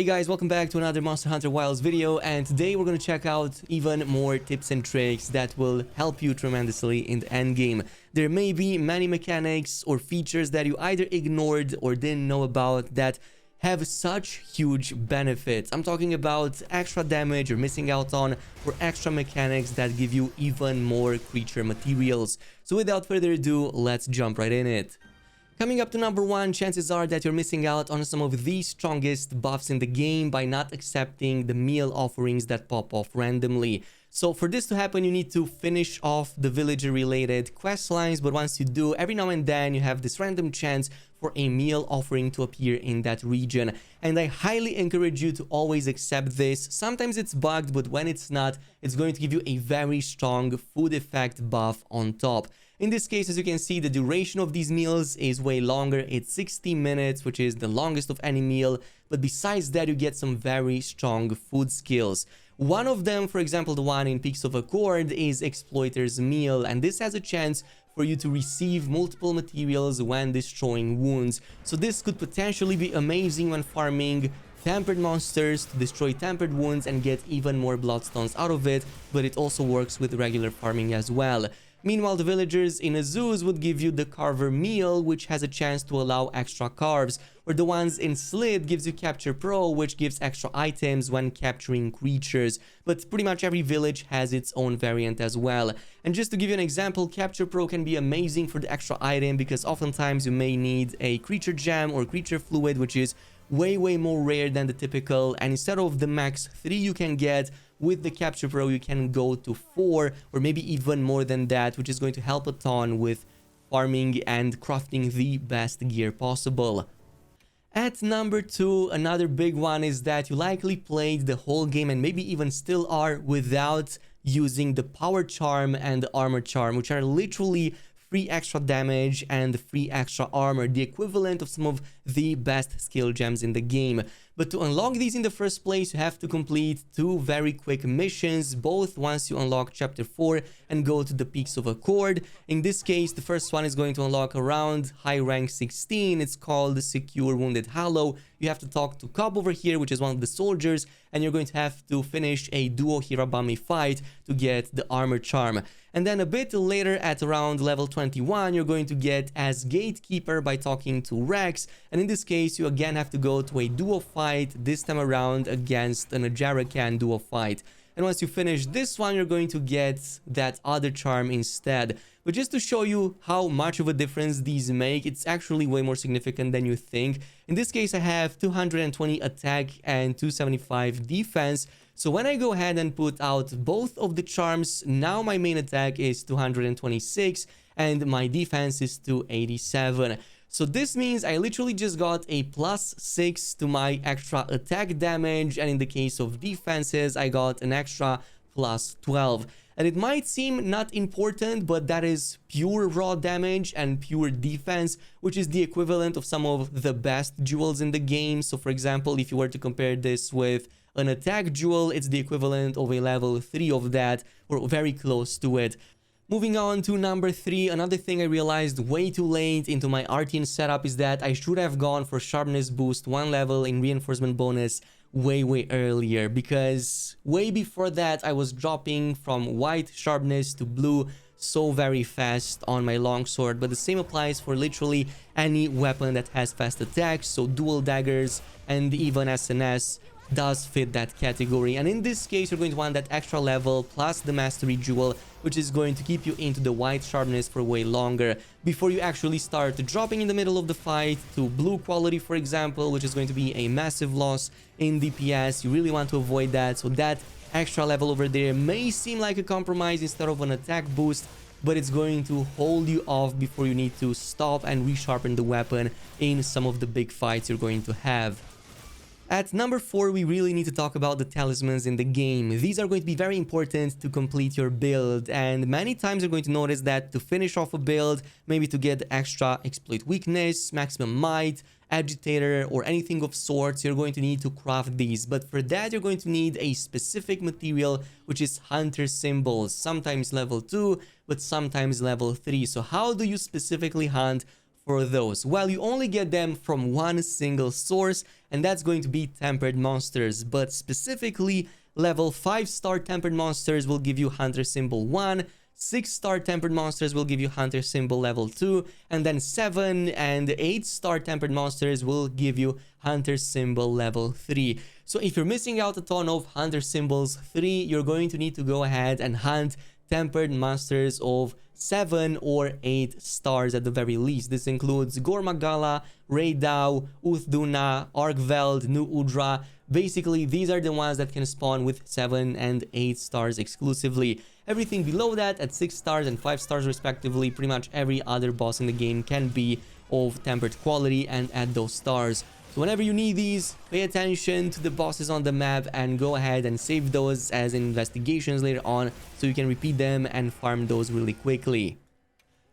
Hey guys, welcome back to another Monster Hunter Wilds video, and today we're going to check out even more tips and tricks that will help you tremendously in the endgame. There may be many mechanics or features that you either ignored or didn't know about that have such huge benefits. I'm talking about extra damage you're missing out on, or extra mechanics that give you even more creature materials. So without further ado, let's jump right in it. Coming up to number 1, chances are that you're missing out on some of the strongest buffs in the game by not accepting the meal offerings that pop off randomly. So for this to happen, you need to finish off the villager related quest lines, but once you do, every now and then you have this random chance for a meal offering to appear in that region. And I highly encourage you to always accept this. Sometimes it's bugged, but when it's not, it's going to give you a very strong food effect buff on top. In this case, as you can see, the duration of these meals is way longer. It's 60 minutes, which is the longest of any meal. But besides that, you get some very strong food skills. One of them, for example, the one in Peaks of Accord, is Exploiter's Meal. And this has a chance for you to receive multiple materials when destroying wounds. So this could potentially be amazing when farming tempered monsters to destroy tempered wounds and get even more bloodstones out of it. But it also works with regular farming as well. Meanwhile, the villagers in Azu's would give you the Carver Meal, which has a chance to allow extra carves, or the ones in Slit gives you Capture Pro, which gives extra items when capturing creatures. But pretty much every village has its own variant as well. And just to give you an example, Capture Pro can be amazing for the extra item because oftentimes you may need a creature gem or creature fluid, which is way more rare than the typical, and instead of the max 3 you can get, with the Capture Pro you can go to 4 or maybe even more than that, which is going to help a ton with farming and crafting the best gear possible. At number 2, another big one is that you likely played the whole game and maybe even still are without using the Power Charm and the Armor Charm, which are literally free extra damage and free extra armor, the equivalent of some of the best skill gems in the game. But to unlock these in the first place, you have to complete 2 very quick missions, both once you unlock chapter 4 and go to the Peaks of Accord. In this case, the first one is going to unlock around high rank 16. It's called Secure Wounded Hollow. You have to talk to Cobb over here, which is one of the soldiers, and you're going to have to finish a duo Hirabami fight to get the Armor Charm. And then a bit later, at around level 21, you're going to get as Gatekeeper by talking to Rex. And in this case, you again have to go to a duo fight, this time around against an Ajarakan duo fight. And once you finish this one, you're going to get that other charm instead. But just to show you how much of a difference these make, it's actually way more significant than you think. In this case, I have 220 attack and 275 defense. So when I go ahead and put out both of the charms, now my main attack is 226 and my defense is 287. So this means I literally just got a +6 to my extra attack damage, and in the case of defenses, I got an extra +12. And it might seem not important, but that is pure raw damage and pure defense, which is the equivalent of some of the best jewels in the game. So for example, if you were to compare this with an attack jewel, it's the equivalent of a level 3 of that, or very close to it. Moving on to number 3, another thing I realized way too late into my Artian setup is that I should have gone for Sharpness boost 1 level in reinforcement bonus way earlier, because way before that I was dropping from white Sharpness to blue so very fast on my longsword. But the same applies for literally any weapon that has fast attacks, so dual daggers and even SNS does fit that category. And in this case, you're going to want that extra level plus the mastery jewel, which is going to keep you into the white Sharpness for way longer before you actually start dropping in the middle of the fight to blue quality, for example, which is going to be a massive loss in DPS. You really want to avoid that. So that extra level over there may seem like a compromise instead of an attack boost, but it's going to hold you off before you need to stop and resharpen the weapon in some of the big fights you're going to have. At number 4, we really need to talk about the talismans in the game. These are going to be very important to complete your build, and many times you're going to notice that to finish off a build, maybe to get extra exploit weakness, maximum might, agitator, or anything of sorts, you're going to need to craft these. But for that, you're going to need a specific material, which is hunter symbols, sometimes level 2, but sometimes level 3. So how do you specifically hunt for those? Well, you only get them from one single source, and that's going to be tempered monsters. But specifically, level 5-star tempered monsters will give you Hunter Symbol 1, 6-star tempered monsters will give you Hunter Symbol level 2, and then 7 and 8-star tempered monsters will give you Hunter Symbol level 3. So if you're missing out a ton of Hunter Symbols 3, you're going to need to go ahead and hunt tempered monsters of 7 or 8 stars at the very least. This includes Gormagala, Raydau, Uthduna, Arkveld, Nu Udra. Basically, these are the ones that can spawn with 7 and 8 stars exclusively. Everything below that at 6 stars and 5 stars respectively, pretty much every other boss in the game can be of tempered quality and at those stars. So whenever you need these, pay attention to the bosses on the map and go ahead and save those as investigations later on so you can repeat them and farm those really quickly.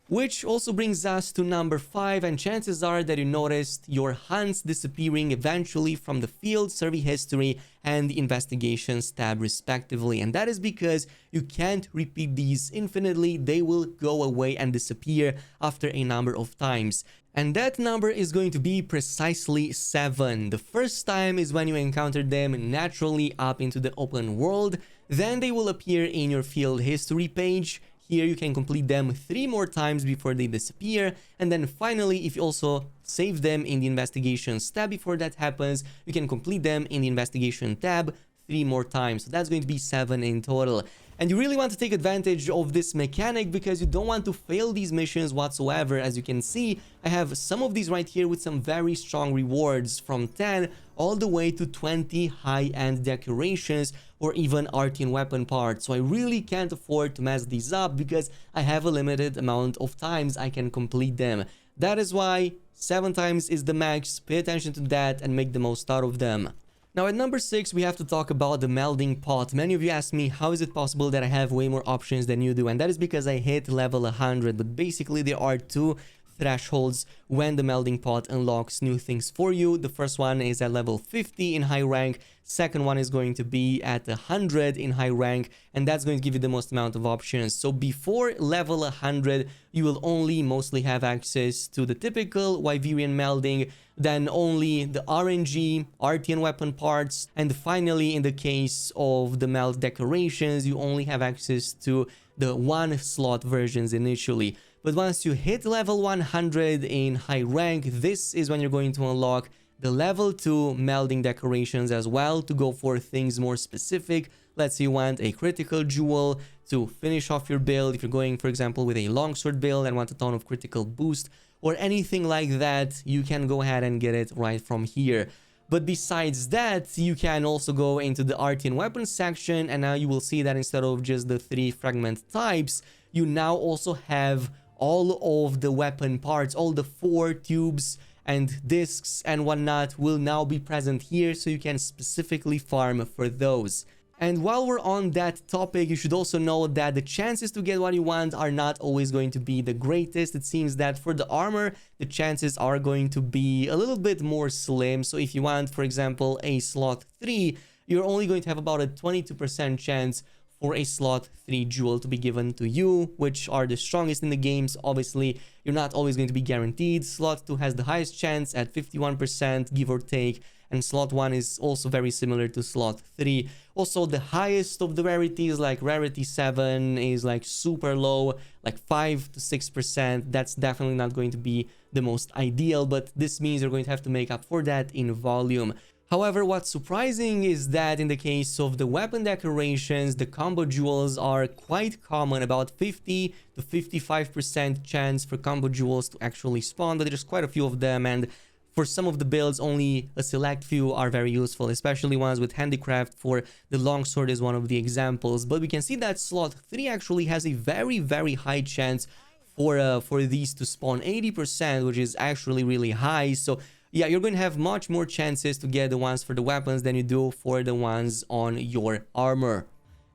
Which also brings us to number 5, and chances are that you noticed your hunts disappearing eventually from the field, survey history, and the investigations tab respectively. And that is because you can't repeat these infinitely. They will go away and disappear after a number of times. And that number is going to be precisely 7. The first time is when you encounter them naturally up into the open world. Then they will appear in your field history page. Here you can complete them 3 more times before they disappear. And then finally, if you also save them in the investigations tab before that happens, you can complete them in the investigation tab 3 more times. So that's going to be 7 in total. And you really want to take advantage of this mechanic because you don't want to fail these missions whatsoever. As you can see, I have some of these right here with some very strong rewards from 10 all the way to 20 high-end decorations or even Artian weapon parts. So I really can't afford to mess these up because I have a limited amount of times I can complete them. That is why 7 times is the max. Pay attention to that and make the most out of them. Now at number 6, we have to talk about the Melding pot. Many of you ask me, how is it possible that I have way more options than you do? And that is because I hit level 100. But basically there are 2 thresholds when the Melding pot unlocks new things for you. The first one is at level 50 in high rank. Second one is going to be at 100 in high rank, and that's going to give you the most amount of options. So before level 100, you will only mostly have access to the typical Wyverian Melding, then only the RNG, Artian weapon parts, and finally in the case of the meld decorations, you only have access to the 1-slot versions initially. But once you hit level 100 in high rank, this is when you're going to unlock the level 2 melding decorations as well to go for things more specific. Let's say you want a critical jewel to finish off your build. If you're going, for example, with a longsword build and want a ton of critical boost or anything like that, you can go ahead and get it right from here. But besides that, you can also go into the Artian weapons section, and now you will see that instead of just the 3 fragment types, you now also have all of the weapon parts, all the 4 tubes and discs and whatnot will now be present here, so you can specifically farm for those. And while we're on that topic, you should also know that the chances to get what you want are not always going to be the greatest. It seems that for the armor, the chances are going to be a little bit more slim. So if you want, for example, a slot 3, you're only going to have about a 22% chance for a slot 3 jewel to be given to you, which are the strongest in the games. Obviously, you're not always going to be guaranteed. Slot 2 has the highest chance at 51%, give or take, and slot 1 is also very similar to slot 3. Also, the highest of the rarities, like rarity 7, is like super low, like 5 to 6%. That's definitely not going to be the most ideal, but this means you're going to have to make up for that in volume. However, what's surprising is that in the case of the weapon decorations, the combo jewels are quite common, about 50 to 55% chance for combo jewels to actually spawn, but there's quite a few of them, and for some of the builds, only a select few are very useful, especially ones with handicraft. For the longsword is one of the examples, but we can see that slot 3 actually has a very high chance for these to spawn, 80%, which is actually really high. So yeah, you're going to have much more chances to get the ones for the weapons than you do for the ones on your armor.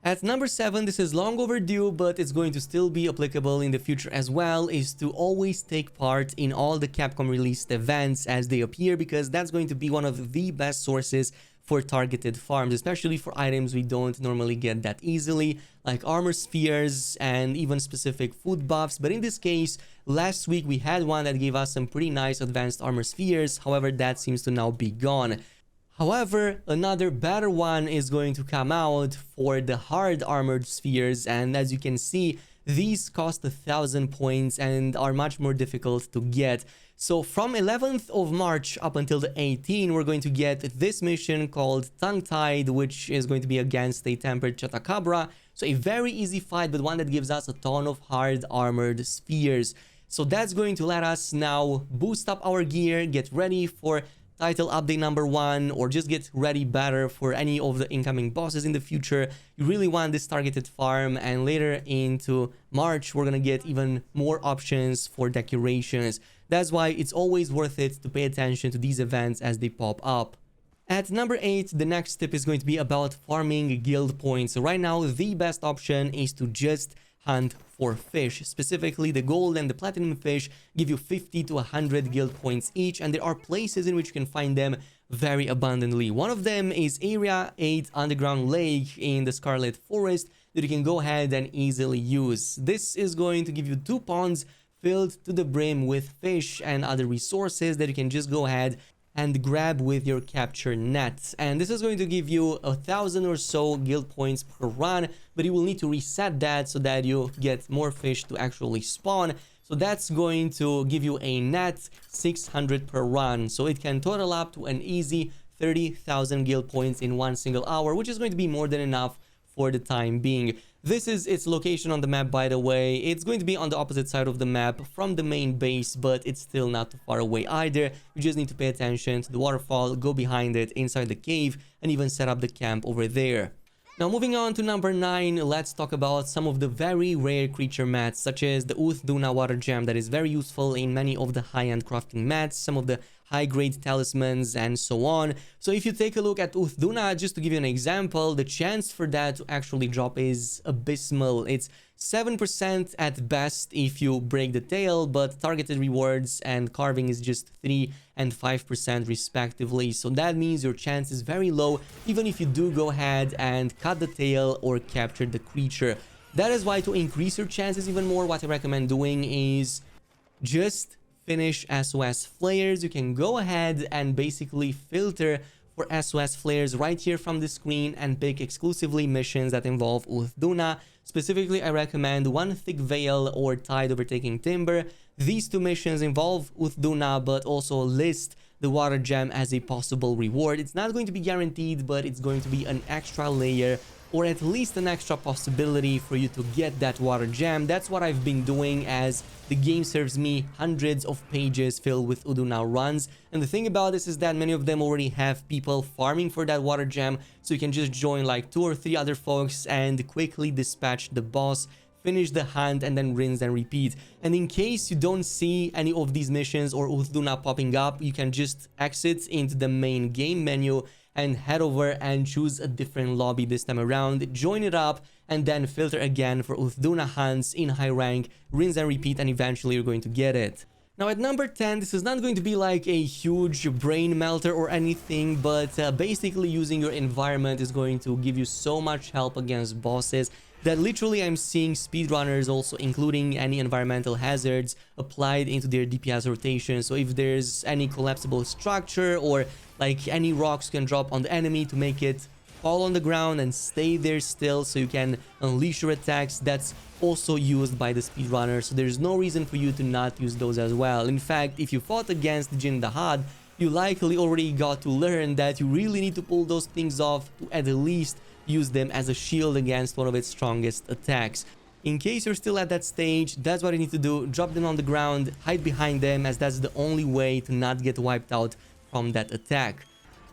At number 7, this is long overdue, but it's going to still be applicable in the future as well, is to always take part in all the Capcom released events as they appear, because that's going to be one of the best sources for targeted farms, especially for items we don't normally get that easily, like armor spheres and even specific food buffs. But in this case, last week we had one that gave us some pretty nice advanced armor spheres. However, that seems to now be gone. However, another better one is going to come out for the hard armored spheres, and as you can see, these cost 1,000 points and are much more difficult to get. So from 11th of March up until the 18th, we're going to get this mission called Tongue-Tied, which is going to be against a Tempered Chotacabra. So a very easy fight, but one that gives us a ton of hard armored spheres. So that's going to let us now boost up our gear, get ready for title update number 1, or just get ready better for any of the incoming bosses in the future. You really want this targeted farm, and later into March we're gonna get even more options for decorations. That's why it's always worth it to pay attention to these events as they pop up. At number 8, the next tip is going to be about farming guild points. So right now the best option is to just hunt for fish. Specifically, the gold and the platinum fish give you 50 to 100 guild points each, and there are places in which you can find them very abundantly. One of them is Area 8 Underground Lake in the Scarlet Forest that you can go ahead and easily use. This is going to give you 2 ponds filled to the brim with fish and other resources that you can just go ahead and grab with your capture net. And this is going to give you 1,000 or so guild points per run, but you will need to reset that so that you get more fish to actually spawn. So that's going to give you a net 600 per run. So it can total up to an easy 30,000 guild points in 1 single hour, which is going to be more than enough for the time being. This is its location on the map, by the way. It's going to be on the opposite side of the map from the main base, but it's still not too far away either. You just need to pay attention to the waterfall, go behind it, inside the cave, and even set up the camp over there. Now moving on to number 9, let's talk about some of the very rare creature mats, such as the Duna water gem that is very useful in many of the high-end crafting mats, some of the high-grade talismans, and so on. So if you take a look at Duna, just to give you an example, the chance for that to actually drop is abysmal. It's 7% at best if you break the tail, but targeted rewards and carving is just 3 and 5% respectively. So that means your chance is very low, even if you do go ahead and cut the tail or capture the creature. That is why, to increase your chances even more, what I recommend doing is just finish SOS flares. You can go ahead and basically filter for SOS flares right here from the screen and pick exclusively missions that involve Duna. Specifically, I recommend One Thick Veil or Tide Overtaking Timber. These 2 missions involve Duna, but also list the water gem as a possible reward. It's not going to be guaranteed, but it's going to be an extra layer, or at least an extra possibility for you to get that water gem. That's what I've been doing, as the game serves me hundreds of pages filled with Duna runs. And the thing about this is that many of them already have people farming for that water gem, so you can just join like 2 or 3 other folks and quickly dispatch the boss, finish the hunt, and then rinse and repeat. And in case you don't see any of these missions or Duna popping up, you can just exit into the main game menu and head over and choose a different lobby this time around, join it up, and then filter again for Duna hunts in high rank, rinse and repeat, and eventually you're going to get it. Now at number 10, this is not going to be like a huge brain melter or anything, but basically using your environment is going to give you so much help against bosses that literally I'm seeing speedrunners also including any environmental hazards applied into their DPS rotation. So if there's any collapsible structure or like any rocks can drop on the enemy to make it fall on the ground and stay there still so you can unleash your attacks, that's also used by the speedrunner. So there's no reason for you to not use those as well. In fact, if you fought against Jin Dahad, you likely already got to learn that you really need to pull those things off to at least use them as a shield against one of its strongest attacks. In case you're still at that stage, that's what you need to do. Drop them on the ground, hide behind them, as that's the only way to not get wiped out from that attack.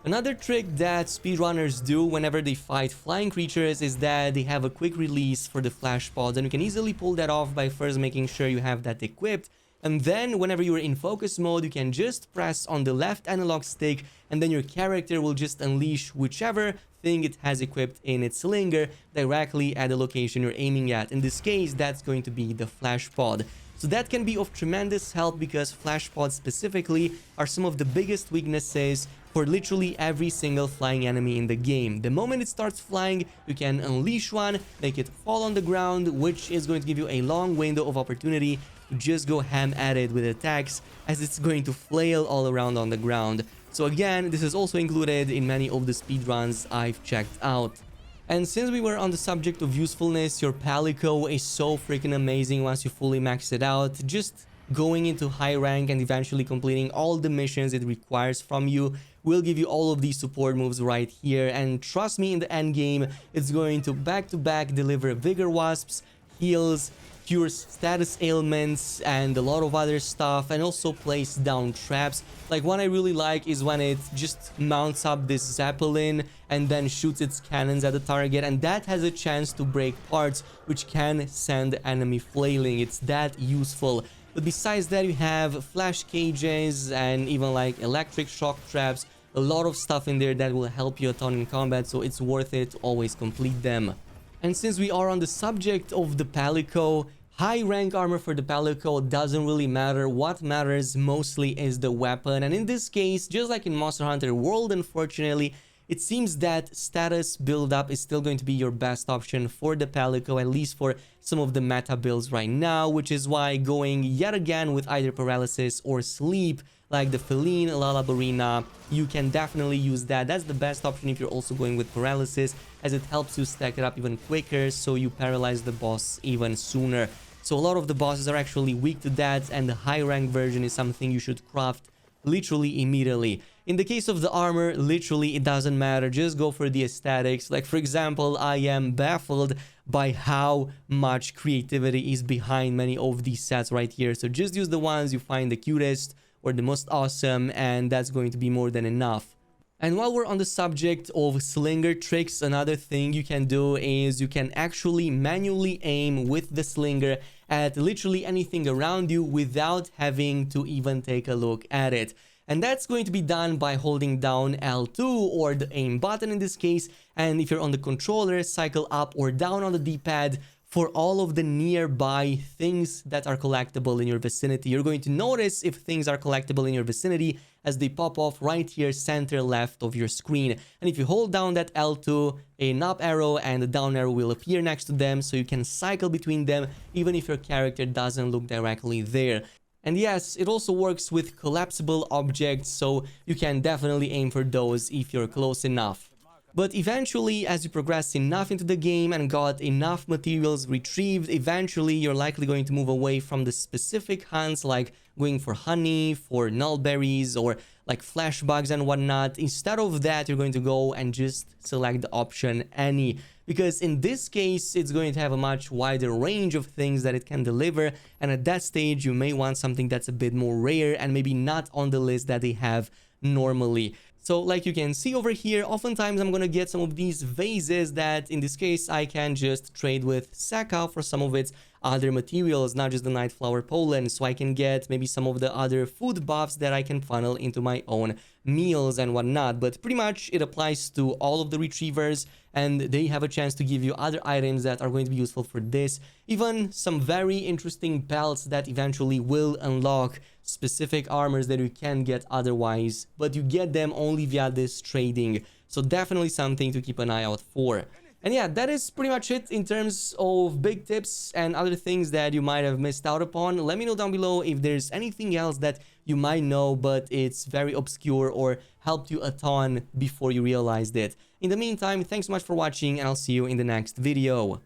Another trick that speedrunners do whenever they fight flying creatures is that they have a quick release for the flash pods, and you can easily pull that off by first making sure you have that equipped. And then whenever you're in focus mode, you can just press on the left analog stick, and then your character will just unleash whichever thing it has equipped in its Slinger directly at the location you're aiming at. In this case, that's going to be the flash pod. So that can be of tremendous help because flash pods specifically are some of the biggest weaknesses for literally every single flying enemy in the game. The moment it starts flying, you can unleash one, make it fall on the ground, which is going to give you a long window of opportunity to just go ham at it with attacks, as it's going to flail all around on the ground. So again, this is also included in many of the speedruns I've checked out. And since we were on the subject of usefulness, your Palico is so freaking amazing once you fully max it out. Just going into high rank and eventually completing all the missions it requires from you will give you all of these support moves right here. And trust me, in the end game, it's going to back-to-back deliver Vigor Wasps, heals, cures status ailments, and a lot of other stuff, and also place down traps. Like, one I really like is when it just mounts up this Zeppelin and then shoots its cannons at the target, and that has a chance to break parts, which can send the enemy flailing. It's that useful. But besides that, you have flash cages and even like electric shock traps, a lot of stuff in there that will help you a ton in combat, so it's worth it to always complete them. And since we are on the subject of the Palico, high rank armor for the Palico doesn't really matter. What matters mostly is the weapon, and in this case, just like in Monster Hunter World, unfortunately, it seems that status build-up is still going to be your best option for the Palico, at least for some of the meta builds right now, which is why going yet again with either paralysis or sleep, like the Feline, Lalabarina, you can definitely use that. That's the best option if you're also going with paralysis, as it helps you stack it up even quicker, so you paralyze the boss even sooner. So a lot of the bosses are actually weak to that, and the high rank version is something you should craft literally immediately. In the case of the armor, literally it doesn't matter, just go for the aesthetics. Like, for example, I am baffled by how much creativity is behind many of these sets right here. So just use the ones you find the cutest or the most awesome, and that's going to be more than enough. And while we're on the subject of Slinger tricks, another thing you can do is you can actually manually aim with the Slinger at literally anything around you without having to even take a look at it. And that's going to be done by holding down L2 or the aim button in this case. And if you're on the controller, cycle up or down on the D-pad for all of the nearby things that are collectible in your vicinity. You're going to notice if things are collectible in your vicinity as they pop off right here center left of your screen. And if you hold down that L2, an up arrow and a down arrow will appear next to them, so you can cycle between them even if your character doesn't look directly there. And yes, it also works with collapsible objects, so you can definitely aim for those if you're close enough. But eventually, as you progress enough into the game and got enough materials retrieved, eventually you're likely going to move away from the specific hunts, like going for honey, for nullberries, or like flash bugs and whatnot. Instead of that, you're going to go and just select the option any, because in this case, it's going to have a much wider range of things that it can deliver, and at that stage, you may want something that's a bit more rare and maybe not on the list that they have normally. So like you can see over here, oftentimes I'm gonna get some of these vases that in this case I can just trade with Saka for some of its other materials, not just the Nightflower pollen, so I can get maybe some of the other food buffs that I can funnel into my own meals and whatnot. But pretty much it applies to all of the retrievers, and they have a chance to give you other items that are going to be useful for this. Even some very interesting belts that eventually will unlock specific armors that you can get otherwise, but you get them only via this trading. So definitely something to keep an eye out for. And yeah, that is pretty much it in terms of big tips and other things that you might have missed out upon. Let me know down below if there's anything else that you might know, but it's very obscure or helped you a ton before you realized it. In the meantime, thanks so much for watching, and I'll see you in the next video.